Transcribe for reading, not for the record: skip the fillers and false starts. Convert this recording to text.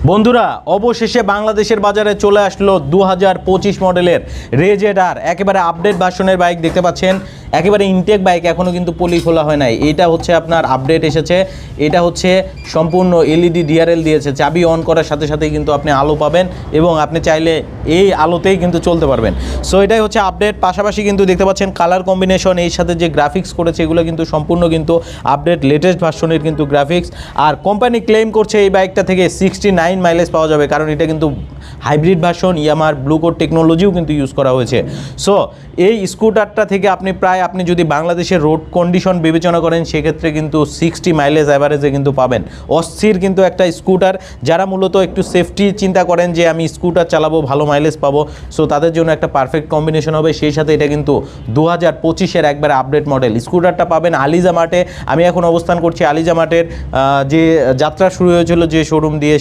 বন্ধুরা অবশেষে বাংলাদেশের বাজারে চলে আসলো 2025 মডেলের রেজেডার একেবারে আপডেট ভার্সনের বাইক দেখতে পাচ্ছেন। একেবারে ইনটেক বাইক, এখনও কিন্তু পলি খোলা হয় নাই। এটা হচ্ছে আপনার আপডেট এসেছে। এটা হচ্ছে সম্পূর্ণ এলইডি ডিআরএল দিয়েছে। চাবি অন করার সাথে সাথেই কিন্তু আপনি আলো পাবেন এবং আপনি চাইলে এই আলোতেই কিন্তু চলতে পারবেন। সো এটাই হচ্ছে আপডেট। পাশাপাশি কিন্তু দেখতে পাচ্ছেন কালার কম্বিনেশন, এর সাথে যে গ্রাফিক্স করেছে এগুলো কিন্তু সম্পূর্ণ কিন্তু আপডেট লেটেস্ট ভার্সনের কিন্তু গ্রাফিক্স। আর কোম্পানি ক্লেম করছে এই বাইকটা থেকে 69 মাইলেজ পাওয়া যাবে, কারণ এটা কিন্তু হাইব্রিড ভার্সন, ইয়ামার ব্লু কোড টেকনোলজিও কিন্তু ইউজ করা হয়েছে। সো এই স্কুটারটা থেকে আপনি যদি বাংলাদেশের রোড কন্ডিশন বিবেচনা করেন সেক্ষেত্রে কিন্তু 60 মাইলেজ অ্যাভারেজে কিন্তু পাবেন। অস্থির কিন্তু একটা স্কুটার। যারা মূলত একটু সেফটি চিন্তা করেন যে আমি স্কুটার চালাবো, ভালো মাইলেজ পাবো, সো তাদের জন্য একটা পারফেক্ট কম্বিনেশন হবে। সেই সাথে এটা কিন্তু 2025-এর একবারে আপডেট মডেল। স্কুটারটা পাবেন আলিজা মার্টে। আমি এখন অবস্থান করছি আলিজা মার্টের যে যাত্রা শুরু হয়েছিল যে শোরুম দিয়ে,